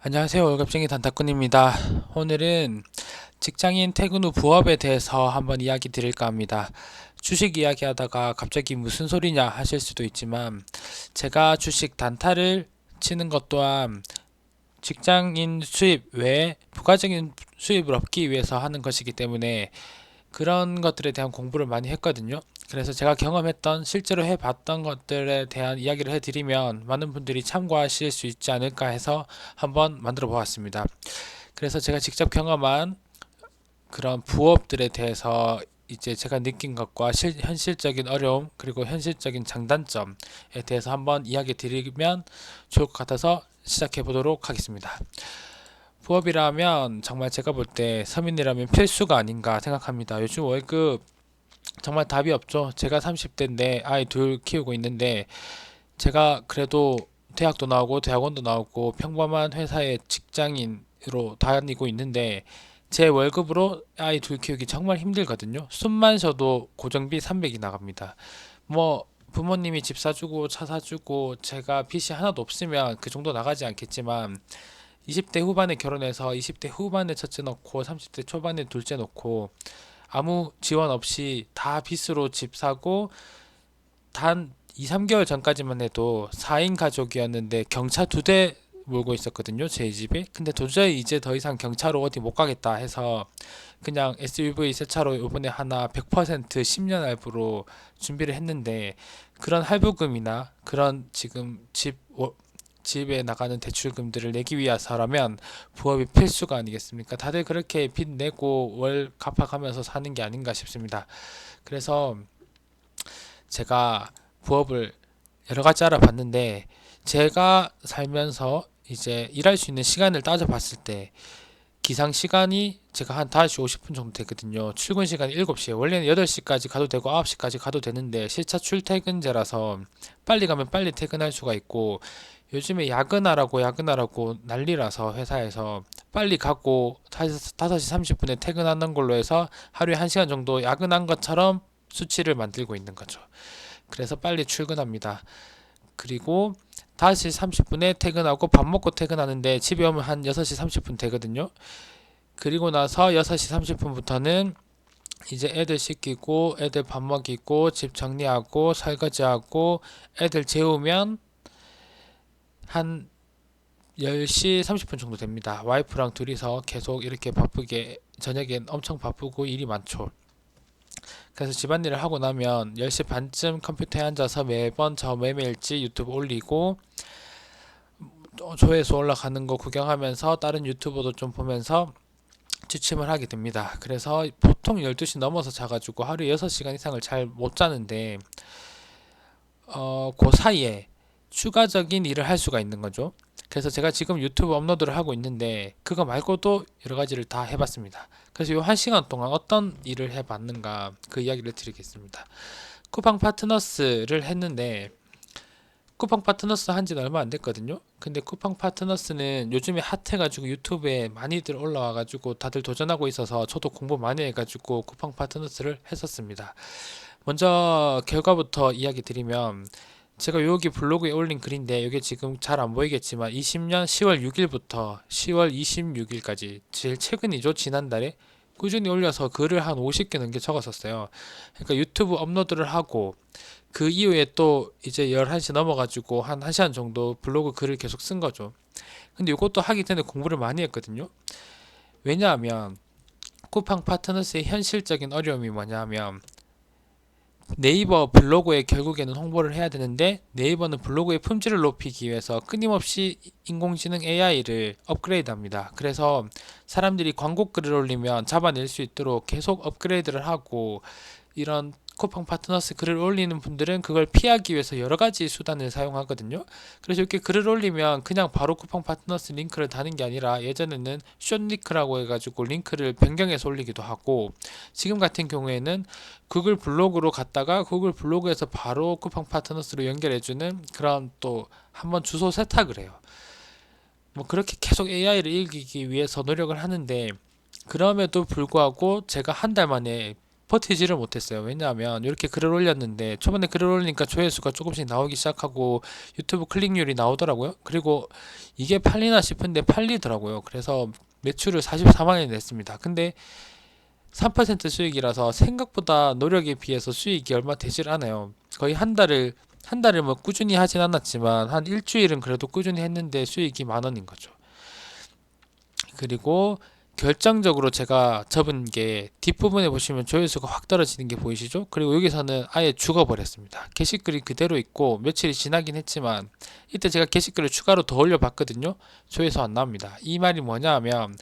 안녕하세요. 월급쟁이 단타꾼입니다. 오늘은 직장인 퇴근 후 부업에 대해서 한번 이야기 드릴까 합니다. 주식 이야기 하다가 갑자기 무슨 소리냐 하실 수도 있지만 제가 주식 단타를 치는 것 또한 직장인 수입 외에 부가적인 수입을 얻기 위해서 하는 것이기 때문에 그런 것들에 대한 공부를 많이 했거든요. 그래서 제가 경험했던 실제로 해봤던 것들에 대한 이야기를 해드리면 많은 분들이 참고하실 수 있지 않을까 해서 한번 만들어 보았습니다. 그래서 제가 직접 경험한 그런 부업들에 대해서 이제 제가 느낀 것과 현실적인 어려움 그리고 현실적인 장단점에 대해서 한번 이야기 드리면 좋을 것 같아서 시작해 보도록 하겠습니다. 부업이라면 정말 제가 볼 때 서민이라면 필수가 아닌가 생각합니다. 요즘 월급 정말 답이 없죠. 제가 30대인데 아이 둘 키우고 있는데 제가 그래도 대학도 나오고 대학원도 나오고 평범한 회사의 직장인으로 다니고 있는데 제 월급으로 아이 둘 키우기 정말 힘들거든요. 숨만 쉬어도 고정비 300이 나갑니다. 뭐 부모님이 집 사주고 차 사주고 제가 빚이 하나도 없으면 그 정도 나가지 않겠지만 20대 후반에 결혼해서 20대 후반에 첫째 놓고 30대 초반에 둘째 놓고 아무 지원 없이 다 빚으로 집 사고 단 2, 3개월 전까지만 해도 4인 가족이었는데 경차 2대 몰고 있었거든요, 제 집이. 근데 도저히 이제 더 이상 경차로 어디 못 가겠다 해서 그냥 SUV 새 차로 이번에 하나 100% 10년 할부로 준비를 했는데 그런 할부금이나 그런 지금 집에 나가는 대출금들을 내기 위해서라면 부업이 필수가 아니겠습니까? 다들 그렇게 빚 내고 월 갚아가면서 사는 게 아닌가 싶습니다. 그래서 제가 부업을 여러 가지 알아봤는데 제가 살면서 이제 일할 수 있는 시간을 따져봤을 때 기상 시간이 제가 한 5시 50분 정도 되거든요. 출근 시간이 7시에 원래는 8시까지 가도 되고 9시까지 가도 되는데 실차 출퇴근제라서 빨리 가면 빨리 퇴근할 수가 있고 요즘에 야근하라고 난리라서 회사에서 빨리 가고 5시 30분에 퇴근하는 걸로 해서 하루에 1시간 정도 야근한 것처럼 수치를 만들고 있는 거죠. 그래서 빨리 출근합니다. 그리고 5시 30분에 퇴근하고 밥 먹고 퇴근하는데 집에 오면 한 6시 30분 되거든요. 그리고 나서 6시 30분부터는 이제 애들 씻기고 애들 밥 먹이고 집 정리하고 설거지하고 애들 재우면 한 10시 30분 정도 됩니다. 와이프랑 둘이서 계속 이렇게 바쁘게 저녁엔 엄청 바쁘고 일이 많죠. 그래서 집안일을 하고 나면 10시 반쯤 컴퓨터에 앉아서 매번 저 매매일지 유튜브 올리고 조회수 올라가는 거 구경하면서 다른 유튜버도 좀 보면서 취침을 하게 됩니다. 그래서 보통 12시 넘어서 자가지고 하루에 6시간 이상을 잘 못 자는데 그 사이에 추가적인 일을 할 수가 있는 거죠. 그래서 제가 지금 유튜브 업로드를 하고 있는데 그거 말고도 여러 가지를 다 해봤습니다. 그래서 요 1시간 동안 어떤 일을 해봤는가 그 이야기를 드리겠습니다. 쿠팡 파트너스를 했는데 쿠팡 파트너스 한 지는 얼마 안 됐거든요. 근데 쿠팡 파트너스는 요즘에 핫해가지고 유튜브에 많이들 올라와가지고 다들 도전하고 있어서 저도 공부 많이 해가지고 쿠팡 파트너스를 했었습니다. 먼저 결과부터 이야기 드리면 제가 여기 블로그에 올린 글인데 이게 지금 잘 안 보이겠지만 20년 10월 6일부터 10월 26일까지 제일 최근이죠. 지난달에 꾸준히 올려서 글을 한 50개 넘게 적었었어요. 그러니까 유튜브 업로드를 하고 그 이후에 또 이제 11시 넘어가지고 한 1시간 정도 블로그 글을 계속 쓴 거죠. 근데 이것도 하기 전에 공부를 많이 했거든요. 왜냐하면 쿠팡 파트너스의 현실적인 어려움이 뭐냐면 네이버 블로그에 결국에는 홍보를 해야 되는데 네이버는 블로그의 품질을 높이기 위해서 끊임없이 인공지능 AI를 업그레이드 합니다. 그래서 사람들이 광고 글을 올리면 잡아낼 수 있도록 계속 업그레이드를 하고 이런 쿠팡 파트너스 글을 올리는 분들은 그걸 피하기 위해서 여러 가지 수단을 사용하거든요. 그래서 이렇게 글을 올리면 그냥 바로 쿠팡 파트너스 링크를 다는 게 아니라 예전에는 숏링크라고 해가지고 링크를 변경해서 올리기도 하고 지금 같은 경우에는 구글 블로그로 갔다가 구글 블로그에서 바로 쿠팡 파트너스로 연결해주는 그런 또 한번 주소 세탁을 해요. 뭐 그렇게 계속 AI를 이기기 위해서 노력을 하는데 그럼에도 불구하고 제가 한 달 만에 버티지를 못했어요. 왜냐하면 이렇게 글을 올렸는데 초반에 글을 올리니까 조회수가 조금씩 나오기 시작하고 유튜브 클릭률이 나오더라고요. 그리고 이게 팔리나 싶은데 팔리더라고요. 그래서 매출을 44만 원이 냈습니다. 근데 3% 수익이라서 생각보다 노력에 비해서 수익이 얼마 되질 않아요. 거의 한 달을 뭐 꾸준히 하진 않았지만 한 일주일은 그래도 꾸준히 했는데 수익이 만 원인 거죠. 그리고 결정적으로 제가 접은 게 뒷부분에 보시면 조회수가 확 떨어지는 게 보이시죠? 그리고 여기서는 아예 죽어버렸습니다. 게시글이 그대로 있고 며칠이 지나긴 했지만 이때 제가 게시글을 추가로 더 올려봤거든요. 조회수 안 나옵니다. 이 말이 뭐냐 하면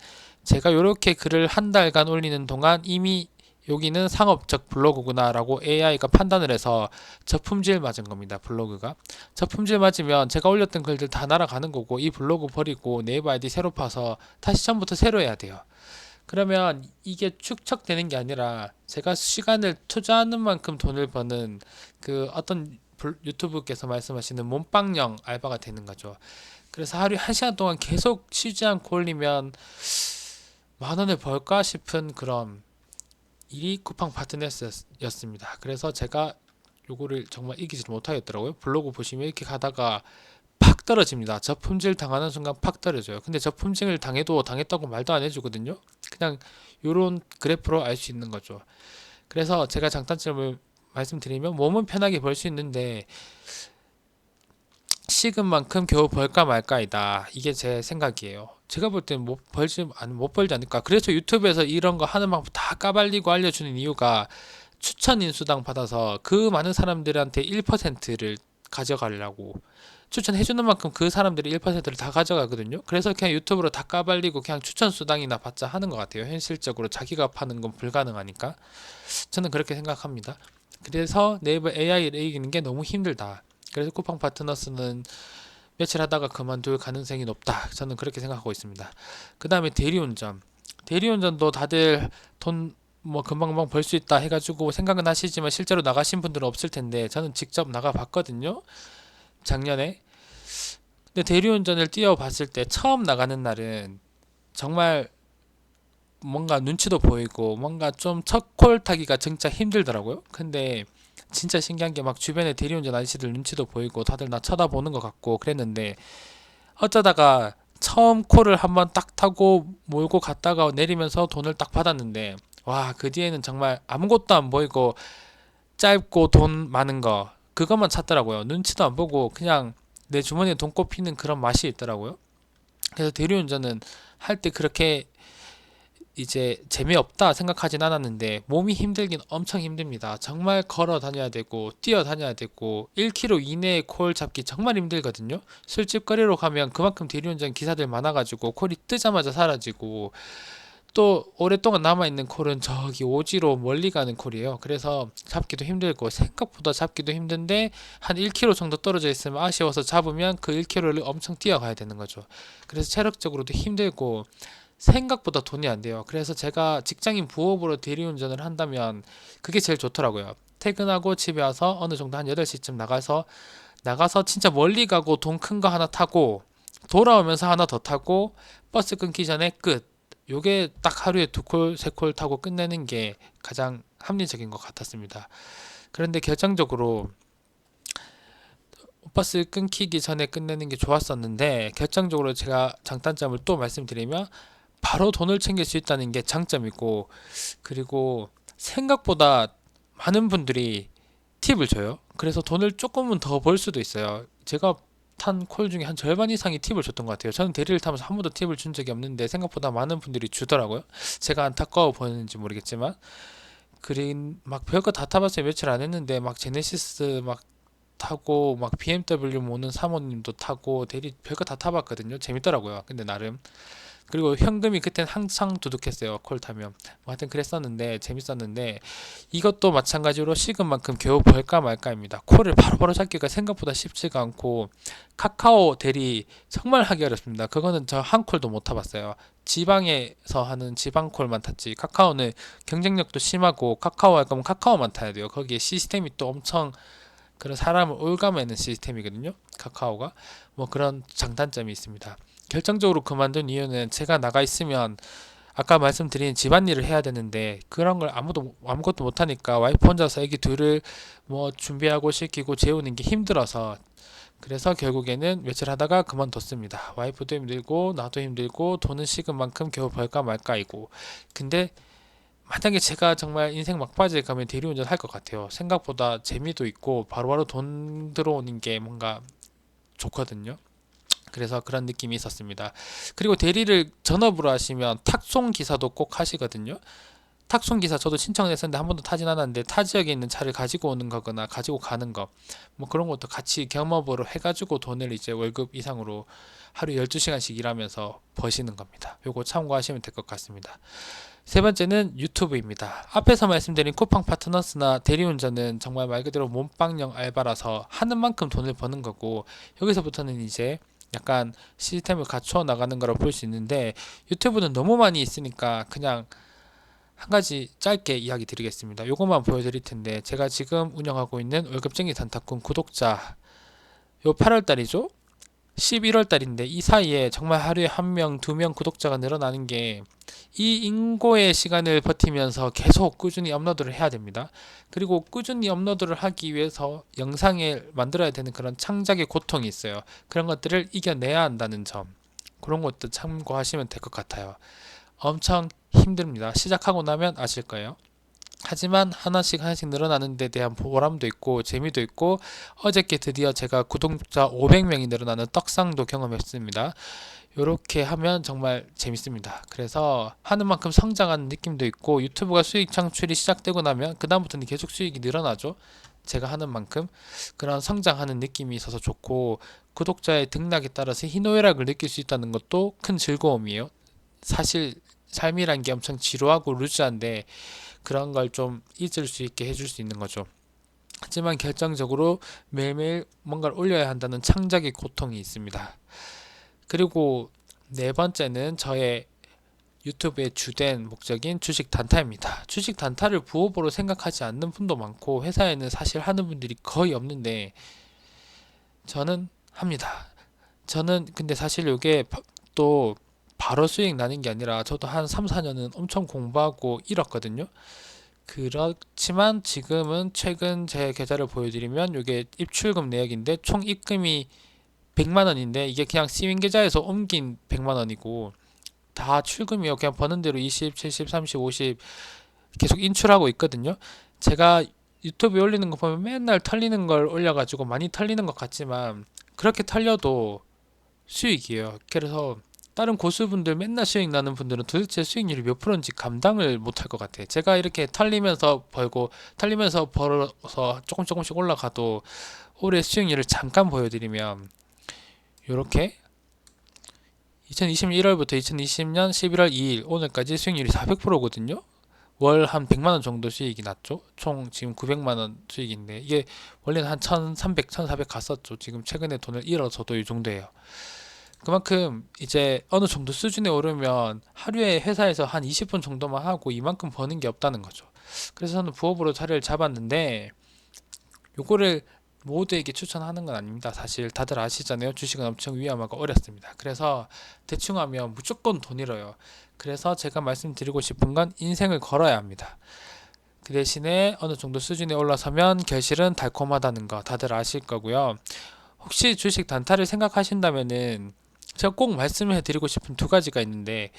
제가 이렇게 글을 한 달간 올리는 동안 이미 여기는 상업적 블로그구나 라고 AI가 판단을 해서 저품질 맞은 겁니다. 블로그가 저품질 맞으면 제가 올렸던 글들 다 날아가는 거고 이 블로그 버리고 네이버 아이디 새로 파서 다시 처음부터 새로 해야 돼요. 그러면 이게 축적되는 게 아니라 제가 시간을 투자하는 만큼 돈을 버는 그 어떤 유튜브께서 말씀하시는 몸빵형 알바가 되는 거죠. 그래서 하루에 1시간 동안 계속 쉬지 않고 올리면 만 원을 벌까 싶은 그런 일이 쿠팡 파트너스였습니다. 그래서 제가 요거를 정말 이기지 못하겠더라고요. 블로그 보시면 이렇게 가다가 팍 떨어집니다. 저품질 당하는 순간 팍 떨어져요. 근데 저품질을 당해도 당했다고 말도 안 해주거든요. 그냥 요런 그래프로 알 수 있는 거죠. 그래서 제가 장단점을 말씀드리면 몸은 편하게 벌 수 있는데 식은 만큼 겨우 벌까 말까이다. 이게 제 생각이에요. 제가 볼 때는 못 벌지 않을까. 그래서 유튜브에서 이런 거 하는 방법 다 까발리고 알려주는 이유가 추천 인수당 받아서 그 많은 사람들한테 1%를 가져가려고 추천해주는 만큼 그 사람들이 1%를 다 가져가거든요. 그래서 그냥 유튜브로 다 까발리고 그냥 추천 수당이나 받자 하는 것 같아요. 현실적으로 자기가 파는 건 불가능하니까. 저는 그렇게 생각합니다. 그래서 네이버 AI를 이기는 게 너무 힘들다. 그래서 쿠팡 파트너스는 며칠 하다가 그만둘 가능성이 높다. 저는 그렇게 생각하고 있습니다. 그 다음에 대리운전. 대리운전도 다들 돈 뭐 금방금방 벌 수 있다 해가지고 생각은 하시지만 실제로 나가신 분들은 없을 텐데 저는 직접 나가 봤거든요. 작년에. 근데 대리운전을 뛰어봤을 때 처음 나가는 날은 정말 뭔가 눈치도 보이고 뭔가 좀 첫 콜 타기가 진짜 힘들더라고요. 근데 진짜 신기한 게 막 주변에 대리운전 아저씨들 눈치도 보이고 다들 나 쳐다보는 것 같고 그랬는데 어쩌다가 처음 콜을 한번 딱 타고 몰고 갔다가 내리면서 돈을 딱 받았는데 와, 그 뒤에는 정말 아무것도 안 보이고 짧고 돈 많은 거 그것만 찾더라고요. 눈치도 안 보고 그냥 내 주머니에 돈 꼽히는 그런 맛이 있더라고요. 그래서 대리운전은 할 때 그렇게 이제 재미없다 생각하진 않았는데 몸이 힘들긴 엄청 힘듭니다. 정말 걸어 다녀야 되고 뛰어 다녀야 되고 1km 이내에 콜 잡기 정말 힘들거든요. 술집 거리로 가면 그만큼 대리운전 기사들 많아가지고 콜이 뜨자마자 사라지고 또 오랫동안 남아있는 콜은 저기 오지로 멀리 가는 콜이에요. 그래서 잡기도 힘들고 생각보다 잡기도 힘든데 한 1km 정도 떨어져 있으면 아쉬워서 잡으면 그 1km를 엄청 뛰어가야 되는 거죠. 그래서 체력적으로도 힘들고 생각보다 돈이 안 돼요. 그래서 제가 직장인 부업으로 대리운전을 한다면 그게 제일 좋더라고요. 퇴근하고 집에 와서 어느 정도 한 8시쯤 나가서 진짜 멀리 가고 돈 큰 거 하나 타고 돌아오면서 하나 더 타고 버스 끊기 전에 끝. 요게 딱 하루에 2콜, 3콜 타고 끝내는 게 가장 합리적인 것 같았습니다. 그런데 결정적으로 버스 끊기기 전에 끝내는 게 좋았었는데 결정적으로 제가 장단점을 또 말씀드리면 바로 돈을 챙길 수 있다는 게 장점이고 그리고 생각보다 많은 분들이 팁을 줘요. 그래서 돈을 조금은 더 벌 수도 있어요. 제가 탄 콜 중에 한 절반 이상이 팁을 줬던 것 같아요. 저는 대리를 타면서 한 번도 팁을 준 적이 없는데 생각보다 많은 분들이 주더라고요. 제가 안타까워 보이는지 모르겠지만 그린 막 별거 다 타봤어요. 며칠 안 했는데 막 제네시스 막 타고 막 BMW 모는 사모님도 타고 대리 별거 다 타봤거든요. 재밌더라고요. 근데 나름 그리고 현금이 그때는 항상 두둑했어요. 콜 타면. 뭐 하여튼 그랬었는데 재밌었는데 이것도 마찬가지로 식은 만큼 겨우 벌까 말까입니다. 콜을 바로바로 잡기가 생각보다 쉽지가 않고 카카오 대리 정말 하기 어렵습니다. 그거는 저 한 콜도 못 타봤어요. 지방에서 하는 지방 콜만 탔지. 카카오는 경쟁력도 심하고 카카오 할 거면 카카오만 타야 돼요. 거기에 시스템이 또 엄청 그런 사람을 올가매는 시스템이거든요. 카카오가 뭐 그런 장단점이 있습니다. 결정적으로 그만둔 이유는 제가 나가 있으면 아까 말씀드린 집안일을 해야 되는데 그런 걸 아무것도 못하니까 와이프 혼자서 애기 둘을 뭐 준비하고 시키고 재우는 게 힘들어서, 그래서 결국에는 며칠 하다가 그만뒀습니다. 와이프도 힘들고 나도 힘들고 돈은 식은 만큼 겨우 벌까 말까이고. 근데 만약에 제가 정말 인생 막바지에 가면 대리운전 할 것 같아요. 생각보다 재미도 있고 바로바로 돈 들어오는 게 뭔가 좋거든요. 그래서 그런 느낌이 있었습니다. 그리고 대리를 전업으로 하시면 탁송 기사도 꼭 하시거든요. 탁송 기사 저도 신청을 했었는데 한 번도 타진 않았는데, 타 지역에 있는 차를 가지고 오는 거거나 가지고 가는 거, 뭐 그런 것도 같이 겸업으로 해가지고 돈을 이제 월급 이상으로 하루 12시간씩 일하면서 버시는 겁니다. 요거 참고하시면 될 것 같습니다. 세 번째는 유튜브입니다. 앞에서 말씀드린 쿠팡 파트너스나 대리운전은 정말 말 그대로 몸빵형 알바라서 하는 만큼 돈을 버는 거고, 여기서부터는 이제 약간 시스템을 갖추어 나가는 거라고 볼 수 있는데, 유튜브는 너무 많이 있으니까 그냥 한 가지 짧게 이야기 드리겠습니다. 요것만 보여드릴 텐데, 제가 지금 운영하고 있는 월급쟁이 단타꾼 구독자, 요 8월 달이죠? 11월 달인데 이 사이에 정말 하루에 한 명, 두 명 구독자가 늘어나는 게, 이 인고의 시간을 버티면서 계속 꾸준히 업로드를 해야 됩니다. 그리고 꾸준히 업로드를 하기 위해서 영상을 만들어야 되는 그런 창작의 고통이 있어요. 그런 것들을 이겨내야 한다는 점, 그런 것도 참고하시면 될 것 같아요. 엄청 힘듭니다. 시작하고 나면 아실 거예요. 하지만 하나씩 하나씩 늘어나는 데 대한 보람도 있고 재미도 있고, 어저께 드디어 제가 구독자 500명이 늘어나는 떡상도 경험했습니다. 이렇게 하면 정말 재밌습니다. 그래서 하는 만큼 성장하는 느낌도 있고, 유튜브가 수익 창출이 시작되고 나면 그 다음부터는 계속 수익이 늘어나죠. 제가 하는 만큼 그런 성장하는 느낌이 있어서 좋고, 구독자의 등락에 따라서 희노애락을 느낄 수 있다는 것도 큰 즐거움이에요. 사실 삶이란 게 엄청 지루하고 루즈한데 그런 걸 좀 잊을 수 있게 해줄 수 있는 거죠. 하지만 결정적으로 매일매일 뭔가를 올려야 한다는 창작의 고통이 있습니다. 그리고 네 번째는 저의 유튜브의 주된 목적인 주식 단타입니다. 주식 단타를 부업으로 생각하지 않는 분도 많고 회사에는 사실 하는 분들이 거의 없는데 저는 합니다. 저는 근데 사실 이게 또 바로 수익 나는 게 아니라 저도 한 3, 4년은 엄청 공부하고 잃었거든요. 그렇지만 지금은 최근 제 계좌를 보여드리면 이게 입출금 내역인데 총 입금이 100만 원인데 이게 그냥 시민 계좌에서 옮긴 100만 원이고, 다 출금이요. 그냥 버는 대로 20, 70, 30, 50 계속 인출하고 있거든요. 제가 유튜브에 올리는 거 보면 맨날 털리는 걸 올려가지고 많이 털리는 것 같지만 그렇게 털려도 수익이에요. 그래서 다른 고수분들 맨날 수익 나는 분들은 도대체 수익률이 몇 프로인지 감당을 못할 것 같아요. 제가 이렇게 털리면서 벌고 털리면서 벌어서 조금씩 올라가도 올해 수익률을 잠깐 보여드리면, 이렇게 2020년 1월부터 2020년 11월 2일 오늘까지 수익률이 400%거든요. 월 한 100만 원 정도 수익이 났죠. 총 지금 900만 원 수익인데 이게 원래는 한 1,300, 1,400 갔었죠. 지금 최근에 돈을 잃어서도 이 정도예요. 그만큼 이제 어느 정도 수준에 오르면 하루에 회사에서 한 20분 정도만 하고 이만큼 버는 게 없다는 거죠. 그래서 저는 부업으로 자리를 잡았는데, 요거를 모두에게 추천하는 건 아닙니다. 사실 다들 아시잖아요. 주식은 엄청 위험하고 어렵습니다. 그래서 대충 하면 무조건 돈 잃어요. 그래서 제가 말씀드리고 싶은 건 인생을 걸어야 합니다. 그 대신에 어느 정도 수준에 올라서면 결실은 달콤하다는 거 다들 아실 거고요. 혹시 주식 단타를 생각하신다면은 제가 꼭 말씀해 드리고 싶은 두 가지가 있는데,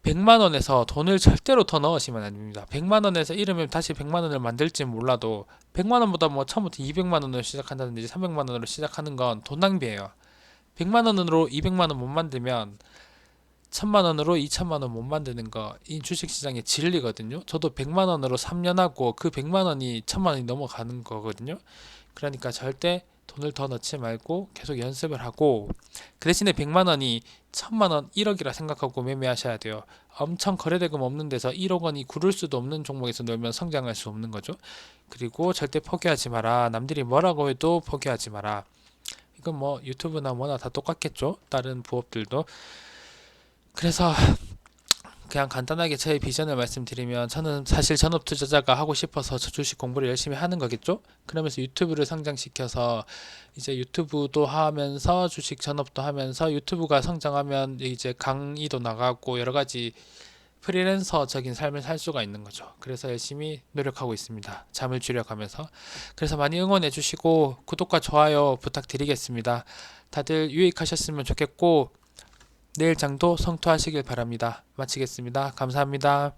100만 원에서 돈을 절대로 더 넣으시면 안 됩니다. 100만 원에서 잃으면 다시 100만 원을 만들지 몰라도 100만 원보다 뭐 처음부터 200만 원으로 시작한다든지 300만 원으로 시작하는 건 돈 낭비예요. 100만 원으로 200만 원 못 만들면 1000만 원으로 2000만 원 못 만드는 거 이 주식 시장의 진리거든요. 저도 100만 원으로 3년 하고 그 100만 원이 1000만 원이 넘어가는 거거든요. 그러니까 절대 돈을 더 넣지 말고 계속 연습을 하고, 그 대신에 100만 원이 1000만 원, 1억이라 생각하고 매매하셔야 돼요. 엄청 거래대금 없는 데서 1억 원이 구를 수도 없는 종목에서 놀면 성장할 수 없는 거죠. 그리고 절대 포기하지 마라. 남들이 뭐라고 해도 포기하지 마라. 이건 뭐 유튜브나 뭐나 다 똑같겠죠. 다른 부업들도. 그래서 그냥 간단하게 제 비전을 말씀드리면, 저는 사실 전업 투자자가 하고 싶어서 저 주식 공부를 열심히 하는 거겠죠. 그러면서 유튜브를 성장시켜서 이제 유튜브도 하면서 주식 전업도 하면서, 유튜브가 성장하면 이제 강의도 나가고 여러 가지 프리랜서적인 삶을 살 수가 있는 거죠. 그래서 열심히 노력하고 있습니다. 잠을 줄여가면서. 그래서 많이 응원해 주시고 구독과 좋아요 부탁드리겠습니다. 다들 유익하셨으면 좋겠고 내일 장도 성투하시길 바랍니다. 마치겠습니다. 감사합니다.